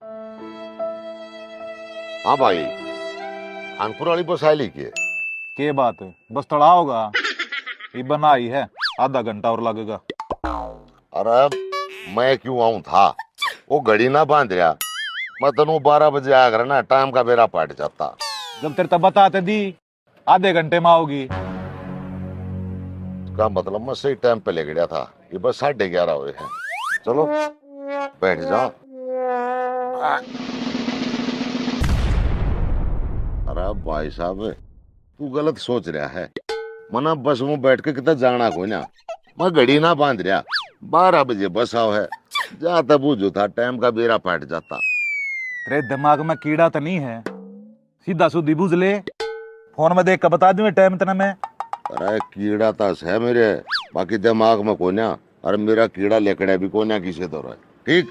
हाँ भाई, कानपुर वाली बस आई की के बात है, बस तड़ा होगा। ये बनाई है, आधा घंटा और लगेगा। अरे मैं क्यों आऊं था, वो घड़ी ना बांध रहा। मैं तनु 12 बजे आ कर ना, टाइम का बेरा पाट जाता। जब तेरे तब बताते दी आधे घंटे में आओगी। का मतलब मैं सही टाइम पे ले गया था। ये बस 11:30 हुए हैं। चलो बैठ जाओ। अरे भाई साहब, तू गलत सोच रहा है। मना बस में बैठ के कितना जाना कोई ना। मैं घड़ी ना बांध रहा। 12 बजे बस आओ है। जाता बूझो था, टाइम का बेरा पाट जाता। तेरे दिमाग में कीड़ा तो नहीं है? सीधा सुधी बुझ ले, फोन में देख कर बता दूं टाइम इतना मैं। अरे कीड़ा तो है मेरे, बाकी दिमाग में कोन्या। और मेरा कीड़ा लेकड़ा भी कोन्या किसे तो रहा है। ठीक,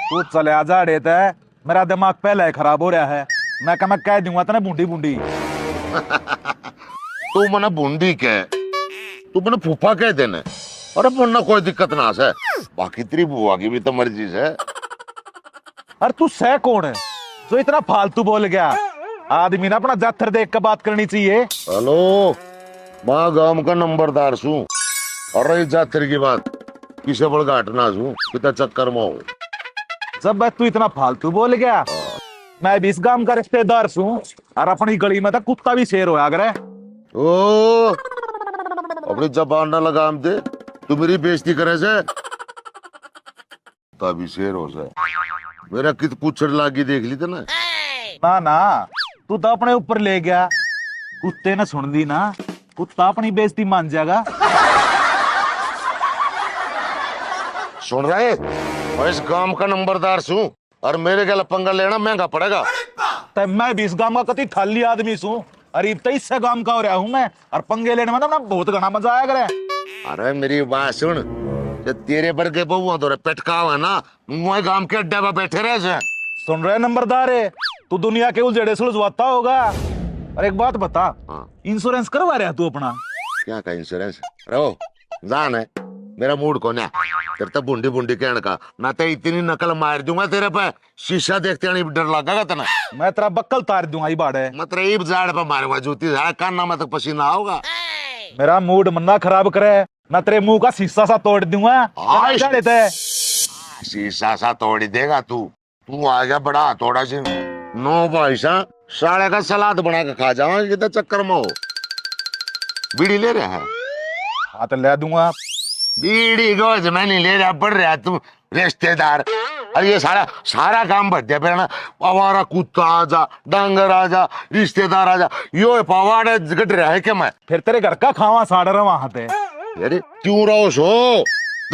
तू चले आजा देता है, मेरा दिमाग पहले ही खराब हो रहा है। मैं कह दूंगा तना बूंदी बूंदी। तू मना बूंदी कह, तू मना फूफा कह देने। अरे मुन्ना कोई दिक्कत ना है, बाकी तेरी बुआ की भी तो मर्जी है। अरे तू सह कौन है जो इतना फालतू बोल गया? आदमी ना अपना जाथर देख कर बात करनी चाहिए। हेलो, माँ गांव का नंबरदार सू। और रही जातर की बात, किसे बड़ घाटना सू कितना चक्कर में हो। जब तू इतना फालतू बोल गया, मैं भी इस गांव का रिश्तेदार सू। और अपनी गली में तो कुत्ता भी शेर होया करे। ओ, अपनी जबान ना लगाम दे, तू मेरी बेइज्जती करे से। तभी शेर हो से मेरा कित पुछड़ लागी देख ली थे ना। ना ना, तू तो अपने ऊपर ले गया। कुत्ते ने सुन दी ना, कुत्ता अपनी बेइज्जती मान जाएगा। सुन रहे, मैं इस गांव का नंबरदार हूँ और मेरे गला पंगा लेना महंगा पड़ेगा। तब मैं भी इस गांव का कति खाली आदमी हूँ। अरे तो इससे गांव का हो रहा हूँ मैं, और पंगे लेने में तो ना बहुत घना मजा आया करे। अरे मेरी बात सुन, जो तेरे वर्गे बहुआ तो पेटका है ना, मुझे गांव के अड्डे पर बैठे रहे से। सुन रहे नंबरदार है, तू दुनिया के उलझड़े सुलझवाता होगा। और एक बात बता, हाँ। इंश्योरेंस करवा रहा तू अपना? क्या का इंश्योरेंस? रहो जान है, मेरा मूड को ना तेरे तो बूंदी बूंदी कहने का ना, तो इतनी नकल मार दूंगा तेरे पे, शीशा देखते नहीं डर लगेगा तना। मैं तेरा बक्कल तार दूंगा ही बाड़े। मतलब ईब जाड़ पे मारूंगा जूती, काना में तक पसीना आओगा। मेरा मूड मन्ना खराब करे, मैं तेरे मुंह का शीशा सा तोड़ दूंगा। क्या लेता है? शीशा सा तोड़ देगा तू? तू आ गया बड़ा थोड़ा सी नो भाई सा, साले का सलाद बना के खा जाओ कितना चक्कर में हो। बीड़ी ले रहा है? हाँ तो ले दूंगा। बीड़ी गोज में नहीं ले रहा, बढ़ रहा तू रिश्तेदार। अरे ये सारा सारा काम बढ़ दिया फिर ना। पवारा कुत्ता आजा, डांगर आजा, रिश्तेदार आजा, यो पवाड़ा गट रहा है क्या मैं? फिर तेरे घर का खावा साड़ रहा वहां पे। अरे क्यों रहो सो,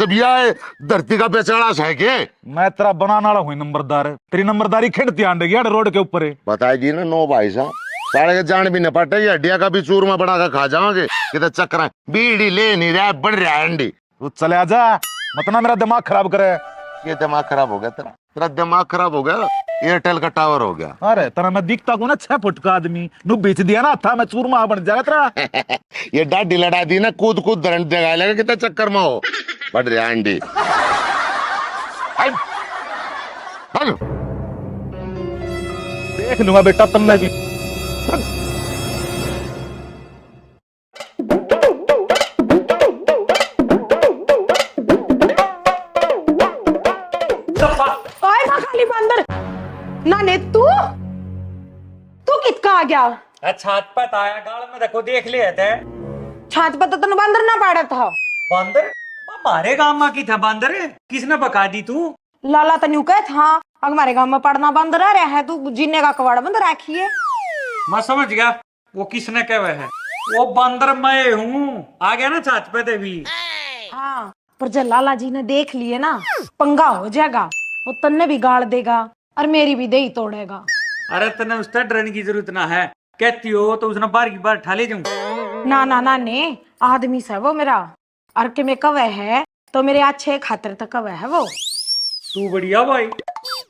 जब यह धरती का बेचारा है के? मैं तेरा बनाने वाला हूँ नंबरदार, तेरी नंबरदारी खिड़ती आंड गया रोड के ऊपर है। बताएगी ना नो भाई साहब, साढ़े के जान भी न पटे, हड्डिया का भी चूरमा बना कर खा जाओगे कितना चक्कर है। बीड़ी ले नहीं रहा, बढ़ रहा है अंडी। तू चले आजा, मत ना मेरा दिमाग खराब करे। ये दिमाग खराब हो गया तेरा? तेरा दिमाग खराब हो गया, एयरटेल का टावर हो गया। अरे तेरा मैं दिखता को ना 6 फुट का आदमी, नु बेच दिया ना था मैं चूरमा बन जाएगा तेरा। ये डाडी लड़ा दी ना, कूद कूद दरंड जगा लेगा कितना चक्कर में हो। बढ़ रहा है अंडी। देख लूंगा बेटा तुम मैं भी। बंदर ना ने तू कितना आ गया? छात पर आया, गाल में देखो देख लिए थे। छात पर तो तनु बंदर ना पाड़ा था। बंदर हमारे गांव में की था बंदर, किसने बका दी तू? लाला तनु कहे था हमारे गांव में पड़ना बंदर आ रहा है, तू जीने का कबाड़ बंद रखी है। मैं समझ गया वो किसने कहे है, वो बंदर मैं हूँ। आ गया ना छात पे भी। हाँ, पर जब लाला जी ने देख लिए ना पंगा हो जाएगा, वो तन्ने भी गाड़ देगा और मेरी भी दही तोड़ेगा। अरे तने उससे डरने की जरूरत ना है, कहती हो तो उसने बार की बार ठा ले जाऊं। ना ना ना ने आदमी से वो मेरा, और के में कवे है तो मेरे अच्छे खातिर तक कवे है वो। तू बढ़िया भाई।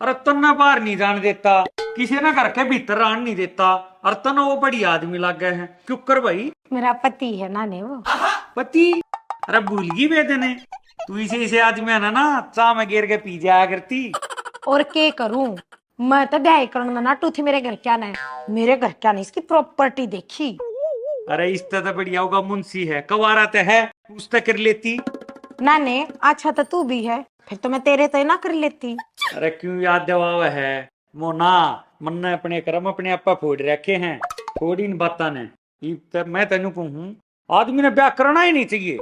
अरे तन्ना बाहर नहीं जान देता, किसी ने घर के भीतर आन नहीं देता, और तना वो बढ़िया आदमी लग गए हैं। क्यों कर भाई? मेरा पति है ना ने वो। पति? अरे भूल गई वे देने, तू इसे आदमी है ना चाह में गिर के पी जाया करती। और के करूं? मैं तो ब्याह करना ना टू थी मेरे घर क्या ना, मेरे घर क्या नहीं, इसकी प्रॉपर्टी देखी। अरे इससे तो बढ़िया होगा मुंशी है, कवारा तो है, उससे कर लेती। ना ने अच्छा तो तू भी है, फिर तो मैं तेरे तो ना कर लेती। अरे क्यों याद दिलावा है मोना, मन ने अपने कर्म अपने आपा फोड़ रखे हैं, थोड़ी इन बातां ने। मैं तेनू कहूं, आदमी ने ब्याह करना ही नहीं चाहिए।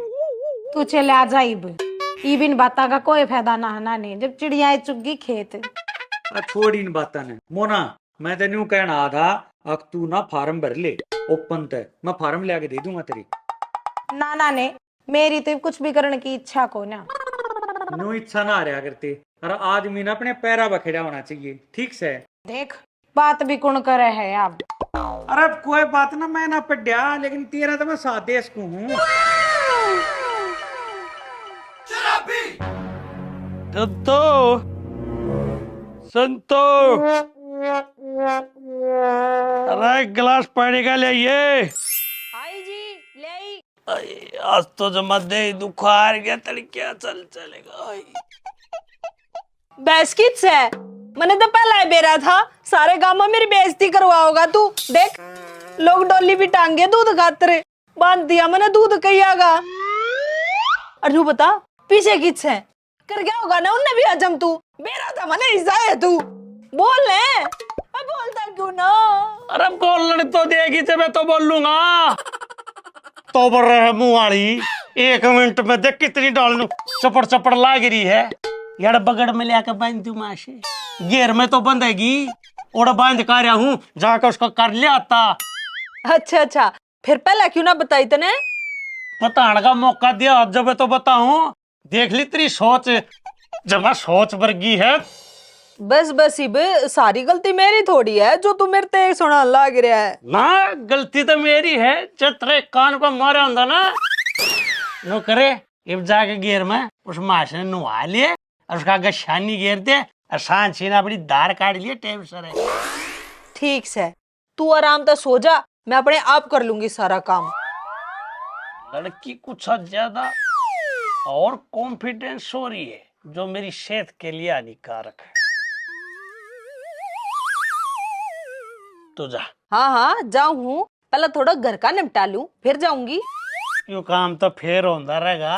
तू चले आ जाइब, इबिन बाता का कोई फायदा ना है नानी, जब चिड़िया चुगी खेत। छोड़ी इन बातां ने मोना, मैं तेनू कहना था, अब तू ना फार्म भर ले ओपन ते, मैं फार्म ले आके दे दूंगा तेरी। ना ना ने मेरी तो कुछ भी करने की इच्छा को ना। नो इच्छा ना आ रहा करते, अरे आदमी ने अपने पैरा बखेड़ा होना चाहिए, ठीक से। देख बात भी कौन करे है अब। अरे कोई बात ना, मैं ना पढ़िया, लेकिन तेरा तो मैं साथ देश को हूँ। संतो संतो, अरे एक गिलास पानी का ले आइए। आई जी ले आई। आज तो जमा दे दुखार गया तड़किया, चल चलेगा। बेस्किट्स है, मैंने तो पहला ही बेरा था, सारे गांव में मेरी बेइज्जती करवाओगा तू। देख लोग डोली भी टांगे दूध खातर, बांध दिया मैंने दूध कहियागा। और तू बता पीछे किस है, कर गया होगा ना उनने भी हजम, तू बेरा था मैंने हिस्सा है, तू बोल ले, अब बोलता क्यों ना। अरे बोलने तो देगी जब मैं तो बोल लूंगा। तो बोल रहे मुंह वाली, 1 मिनट में देख कितनी डाल चपड़ चपड़ लाग रही है। यार बगड़ में लेकर बांध दू माशे, घेर में तो बंधेगी, और बांध कर रहा हूँ, जाकर उसको कर ले आता। अच्छा अच्छा, फिर पहला क्यों ना बताई तने? बताने का मौका दिया जब मैं तो बताऊं, देख ली तेरी सोच, जब सोच वर्गी है। बस बस इब सारी गलती मेरी थोड़ी है, जो तू मेरे ते सुना लग रहा है ना। गलती तो मेरी है, जब तेरे कान को मारा होता ना, नो करे अब जाके घेर में उस माश ने नुआ लिए, और उसका गशानी घेर दे, और सांची ने अपनी दार काट लिए टेम सर है। ठीक से तू आराम से सो जा, मैं अपने आप कर लूंगी सारा काम। लड़की कुछ ज्यादा और कॉन्फिडेंस हो रही है, जो मेरी सेहत के लिए हानिकारक है। तो जा। हाँ हाँ जाऊँ, पहले थोड़ा घर का निपटा लूं, फिर जाऊंगी। यो काम तो फिर होता रहेगा,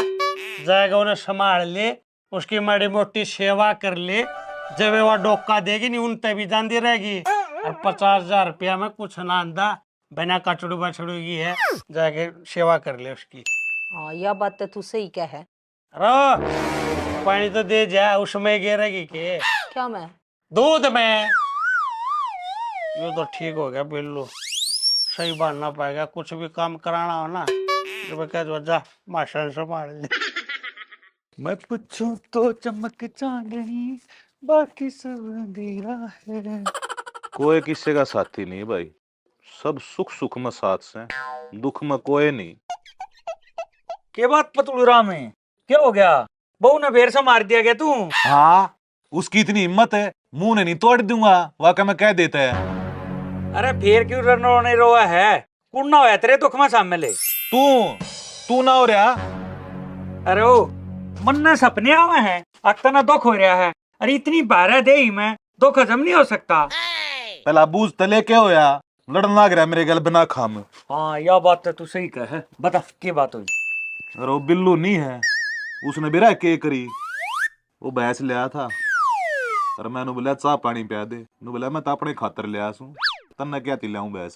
जाएगा उन्हें संभाल ले, उसकी माड़ी मोटी सेवा कर ले, जब वो डोका देगी नहीं उन तभी जानती रहेगी। और 50,000 रुपया में कुछ ना आंदा, बिना कचड़ू बछड़ू की है, जाके सेवा कर ले उसकी। हाँ यह बात तो तू सही कह है। अरे पानी तो दे जा, उसमें गिरेगी के क्या मैं दूध में। यो तो ठीक हो गया बिल्लू, सही बनना पाएगा, कुछ भी काम कराना हो ना, जब कह दो जा माशा संभाल ले। मैं पूछूं तो चमक चांदनी, बाकी सब अंधेरा है। कोई किसी का साथी नहीं भाई, सब सुख सुख में साथ से, दुख में कोई नहीं। के बात पतलूरा में क्या हो गया, बहू ने बेर से मार दिया क्या तू? हाँ उसकी इतनी हिम्मत है, मुंह ने नहीं तोड़ दूंगा, वाकई में कह देता है। अरे फिर क्यों रोने रोआ है, कौन ना होया तेरे दुख में शामिल है? तू ना हो रहा। अरे ओ मन ने सपने आवे हैं, अक्तना दुख हो रहा है, अरे इतनी बारह दे ही में दुख हजम नहीं हो सकता। पहला बूझ तले क्या होया, लड़ना लग रहा मेरे गल बिना खाम। हाँ यह बात तो तू सही कह, बता क्या बात हुई? अरे वो बिल्लू नहीं है, उसने बेरा के करी, वो भैंस लिया था, और मैंने बोला चाह पानी पिया दे, नु बोला मैं तो अपने खातर ले आसूं, तन्ना क्या तिलाऊं भैंस,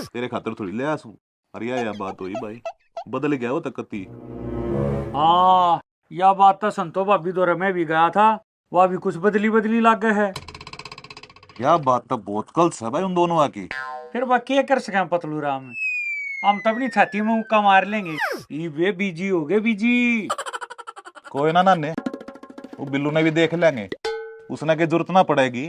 तेरे खातर थोड़ी ले आसूं। और यह बात हुई भाई, बदल गया वो तकती। हाँ यह बात तो संतो भाभी दौरे में भी गया था, वह भी कुछ बदली बदली लग गए है। यह बात तो बहुत कल्स है भाई उन दोनों की। फिर वह क्या कर सके पतलूरा में, हम तो अपनी छाती में मुक्का मार लेंगे, ये वे बीजी हो गए बीजी। कोई ना नाने, वो बिल्लू ने भी देख लेंगे, उसने की जरूरत ना पड़ेगी,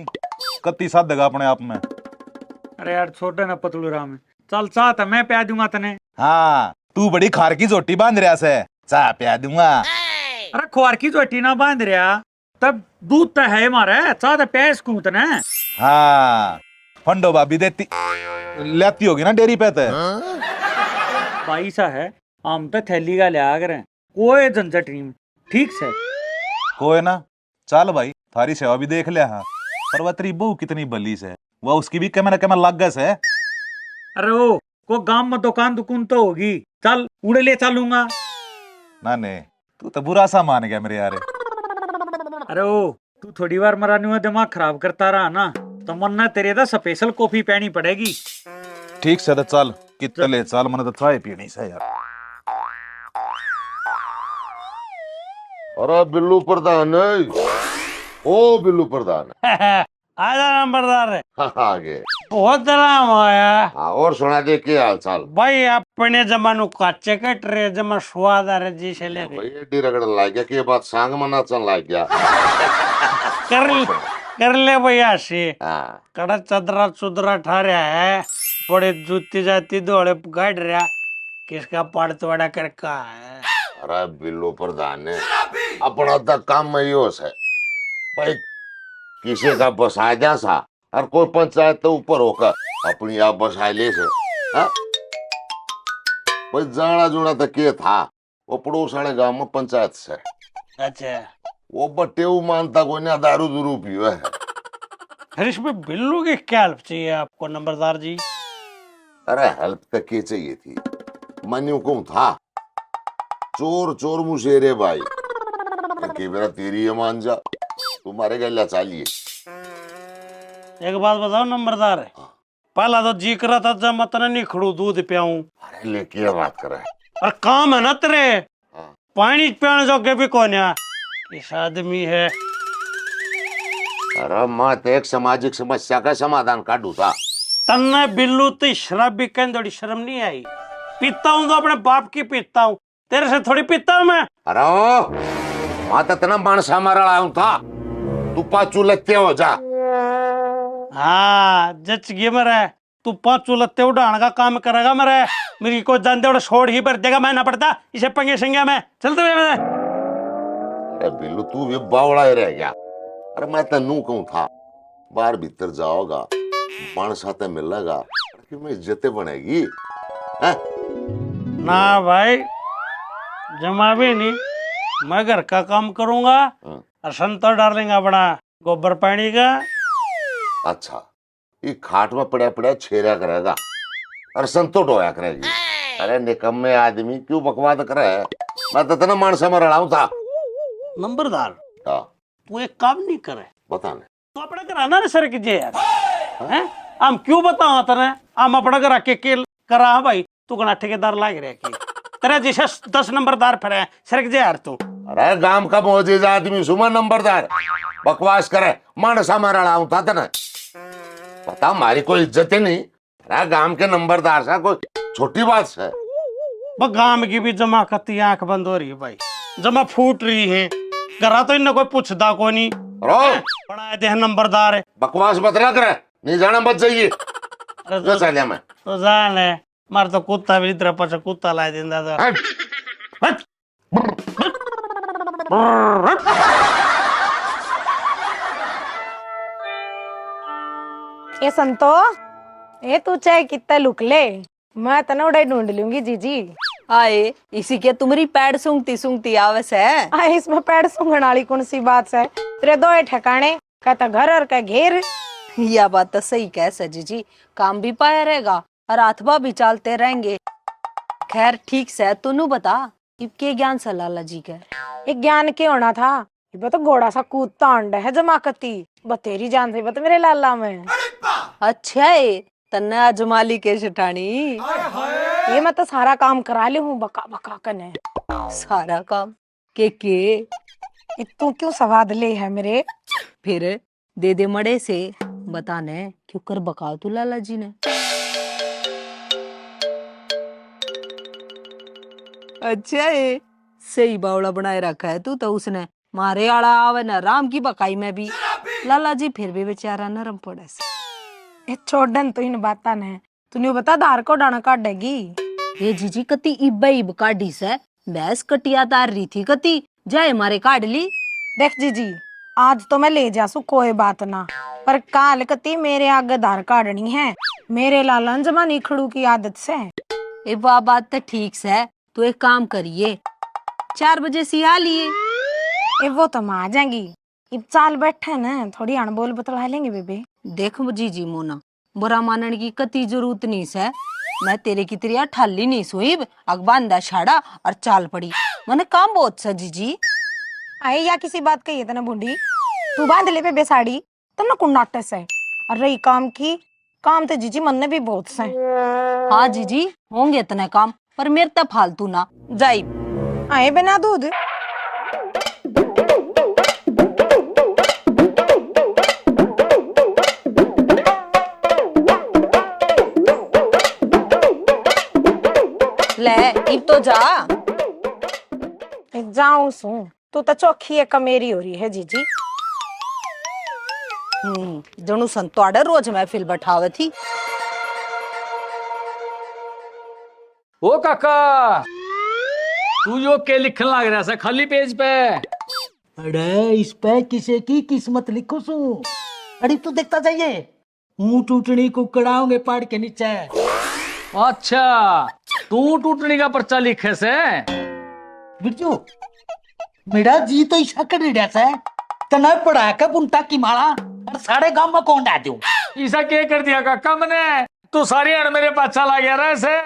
कत्ती साथ देगा अपने आप में। अरे यार छोटे ना पतलूरा में, चल चाह तो मैं प्या दूंगा तने। हाँ तू बड़ी खार की जोटी बांध रहा से, चाह पिया दूंगा। अरे खुआर की जोटी ना बांध रहा, तब दूध तो है हमारा, चाह तो प्यास कूं तने। हाँ फंडो भाभी देती लेती होगी ना डेयरी पे तो। भाई सा है, हम तो थैली का लिया करें, कोई झंझट नहीं, ठीक से। कोई ना, चल भाई थारी सेवा भी देख लिया हाँ, पर वह तेरी बहू कितनी भली से, वह उसकी भी कैमरा कैमरा लग गए से। अरे ओ को गांव में दुकान दुकान तो होगी, चल उड़े ले चलूंगा। ना ने तू तो बुरा सा मान गया मेरे यार। अरे ओ तू थोड़ी बार मरानी में दिमाग खराब करता रहा ना, तो मन ना तेरे दा स्पेशल कॉफी पीनी पड़ेगी। ठीक से तो चल, कितने ले चल, मैंने तो चाय पीनी से यार। अरे बिल्लू प्रधान, ओ बिल्लू प्रधान। आजा नंबरदार, आगे बहुत दराम आया। हाँ, और सुना दे के हाल चाल। भाई अपने जमानो काचे कट रहे जमा स्वाद आ रहे जी से ले भाई एडी रगड़ लाग गया कि बात सांग मना चल लाग गया। कर ले भैया से हाँ, कड़ा चदरा चुदरा ठहरा है, बड़े जूती जाती दौड़े गाड़ रहा, किसका पाड़ तोड़ा करका है। अरे बिल्लू प्रधान ने अपना तक काम में यो है भाई, किसी का बसाया जा सा और कोई पंचायत तो ऊपर होकर अपनी आप बसाए ले से। हाँ? भाई जाना जुना तो के था, वो पड़ोस वाले गांव में पंचायत से। अच्छा, वो बट्टे मानता कोई ना, दारू दुरू पियो है। फिर इसमें बिल्लू की क्या हेल्प चाहिए आपको नंबरदार जी? अरे हेल्प तक के चाहिए थी, मनु को था चोर चोर मुशेरे भाई, कि मेरा तेरी ये मान जा, तुम्हारे गला चालिए। एक बात बताओ नंबरदार, पहला तो जी करा था जब मत नहीं खड़ू दूध पियाऊं। अरे लेके बात कर रहा है। और काम है ना तेरे, पानी पियाने जोगे भी कौन है, इस आदमी है। अरे मत एक सामाजिक समस्या का समाधान काटू था। तन्ने बिल्लू तो शराब भी कहने थोड़ी शर्म नहीं आई? पीता हूँ तो अपने बाप की पीता हूँ, तेरे से थोड़ी पीता हूँ मैं। अरे माँ तो तना मानसा मारा आऊं था, तू पाचू लगते हो जा। हाँ जच गए मेरे, तू 5 लत्ते उड़ाने का काम करेगा मेरे, मेरी को जानते उड़ा छोड़ ही भर देगा, मैं ना पड़ता इसे पंगे संगे में चलते हुए। अरे बिल्लू तू भी बावड़ा ही रह गया। अरे मैं तेनू कहूं था, बाहर भीतर जाओगा मानसा ते मिलेगा कि मैं इज्जतें बनेगी है? ना भाई जमा भी नहीं, मैं घर का काम करूंगा और संतर डालेंगे अपना गोबर पानी का। अच्छा, ये खाट में पड़ा पड़ा छेरा करेगा और संतोष होया करेगी। अरे निकम्मे आदमी क्यों बकवाद करे है? मैं तो तना मानसा में रहा था। नंबरदार हाँ, तू एक काम नहीं करे, बता ने। तू अपना घर आना सर कीजिए यार, हैं? हम क्यों बताओ तेरे, हम अपना घर आके करा भाई, तू कना ठेकेदार लाग रहा की तेरे जैसे 10 नंबरदार फिर है सर कीजिए यार तू। अरे गांव का मोजीज आदमी सुमा नंबरदार बकवास करे, मानसा में रहा था तना। पता हमारी कोई इज्जत ही नहीं। अरे गांव के नंबरदार सा कोई छोटी बात है? गांव की भी जमा कती आंख बंद हो रही है भाई, जमा फूट रही है, करा तो इन्हें कोई पूछता को नहीं। रो बड़ा देह नंबरदार है, बकवास मत ना करे, नहीं जाना मत जाइए। जो सालिया में तो जान है मार तो कुत्ता भी इधर पर कुत्ता ला देंदा तो। हट। हट। ए संतो, ए तू चाहे कितना लुक ले, मैं तना उड़ाई ढूंढ लूंगी जीजी। आए इसी के तुम्हारी पैड सूंघती सूंघती आवस है। आए इसमें पैर सूंघने वाली कौन सी बात है? तेरे दो ठिकाने, कहता घर और कह घेर। यह बात तो सही कह सजी जी, काम भी पाया रहेगा और अथवा भी चलते रहेंगे। खैर ठीक से तू बता, इबके ज्ञान से लाला जी का एक ज्ञान के होना था, ये तो घोड़ा सा कूदता अंडा है जमाकती, बतेरी जान से बता मेरे लाला में। अच्छा है तन्ने अजमाली के शठानी, ये मैं तो सारा काम करा ली हूँ बका बका कने। सारा काम के ये तू क्यों सवाद ले है मेरे? फिर दे दे मड़े से बताने क्यों कर बका तू लाला जी ने। अच्छा है, सही बावड़ा बनाए रखा है तू तो उसने, मारे आला आवे न राम की बकाई में भी। लाला जी फिर भी बेचारा नरम पड़े से। ये छोड़न तो इन बाता ने, तूने बता धार को डाना काटेगी। ये जीजी कती इब्बा इब काटी से, भैंस कटिया तार रही थी कती, जाए मारे काट ली। देख जीजी, आज तो मैं ले जासू कोई बात ना, पर काल कती मेरे आगे धार काटनी है, मेरे लाला जमा नहीं खड़ू की आदत से। ए वाह बात तो ठीक से, तू एक काम करिए 4 बजे सिया लिए। ए वो तो मैं आ जाएंगी, अब चाल बैठे ना, थोड़ी अणबोल बतला लेंगे बेबे। देख जीजी मोना, बुरा मानने की कती जरूरत नहीं है। मैं तेरे की तेरी ठाली नहीं सोई, अगबांदा छाड़ा और चाल पड़ी। मैंने काम बहुत सा जीजी। आए या किसी बात कही है तना बूढ़ी, तू बांध ले बेबे साड़ी, तब ना कुन्नाटस है। और रही काम की, काम तो जीजी मन ने भी बहुत से। हाँ जीजी होंगे इतने काम, पर मेरे तो फालतू ना जाई। आए बिना दूध। ले इब तो जा। जाऊं सू, तू तो चौखी है कमेरी हो रही है जीजी। जणु संतवाड़े रोज महफिल बैठावे थी। ओ काका, तू यो के लिखन लग रहा है खाली पेज पे? अरे इस पे किसे की किस्मत लिखो सू। अरे तू देखता जाइए, मुंह टूटनी कुकड़ाओगे पहाड़ के नीचे। अच्छा, तू टूटने का पर्चा लिखे से? बिरजू, मेरा जी तो ईशा कर रहा है, तना पढ़ा के बुंटा की माला और सारे गांव में कौन डाल दूं। ऐसा क्या कर दिया काका मैंने? तू सारी अड़ मेरे पाछा ला गया रहा से।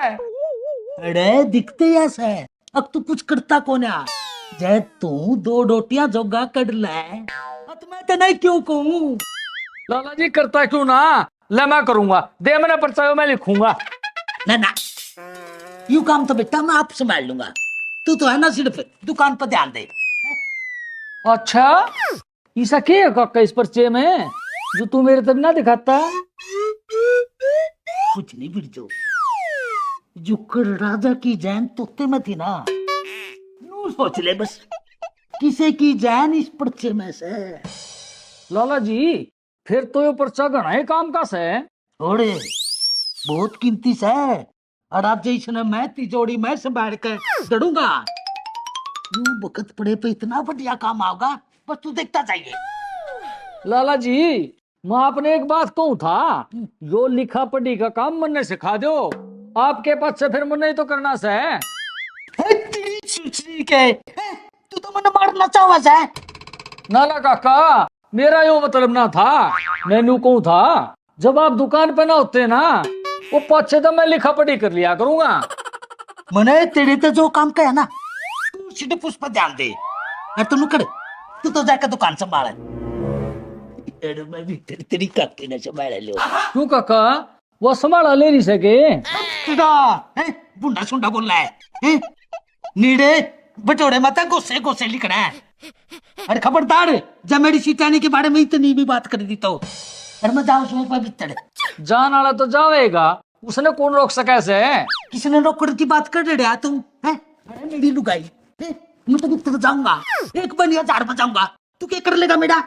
अरे दिखते ऐसे, अब तू कुछ करता कौन है? जय तू दो रोटियां जोगा कर ले, तो मैं तो नहीं क्यों कहूँ। लाला जी करता क्यों ना? ले मैं करूंगा, दे मैंने पर्चा मैं लिखूंगा। ना ना, यू काम तो बेटा मैं आप संभाल लूंगा। तू तो है ना सिर्फ दुकान पर ध्यान दे। अच्छा, ऐसा क्या है काका इस पर्चे में जो तू मेरे तक ना दिखाता? कुछ नहीं बिरजू, जुकर राजा की जैन तोते में थी ना, नू सोच ले बस किसे की जैन इस पर्चे में से। लाला जी फिर तो ये पर्चा घना ही काम का से। थोड़े बहुत कीमती से, और आज जैसे मैं तिजोड़ी में संभाल कर दड़ूंगा, यूं वक्त पड़े पे इतना बढ़िया काम आओगा, बस तू देखता जाइए। लाला जी मैं आपने एक बात कहूँ था, यो लिखा पढ़ी का काम मन ने सिखा दो, आपके पास से फिर मन नहीं तो करना से। तेरी छिछली के, तू तो मन मारना चाहवा से। नाला काका मेरा यो मतलब ना था, मैनू कहूँ था जब आप दुकान पे ना होते ना, वो पाछे तो मैं लिखा पढ़ी कर लिया करूंगा। मने तेरे तो जो काम कहा ना, तू सीधे पुष्प पर ध्यान दे, और तू कर, तू तो जाकर दुकान संभाल। अरे मैं भी तेरी काकी ने संभाल लो। क्यों काका, वो संभाला ले नहीं सके? बुंडा सुंडा बोल रहा है, नीड़े बटोरे माता गुस्से गुस्से लिखना है। अरे खबरदार, जब मेरी सीटाने के बारे में इतनी भी बात कर दी तो, अरे मैं जाऊँ उसमें पवित्र जान वाला तो जावेगा, उसने कौन रोक सका से? किसने रोकड़ की बात कर रहा तुम है? अरे मेरी लुगाई, मैं तो भीतर जाऊंगा, एक बनिया झाड़ बजाऊंगा, तू क्या कर लेगा मेरा?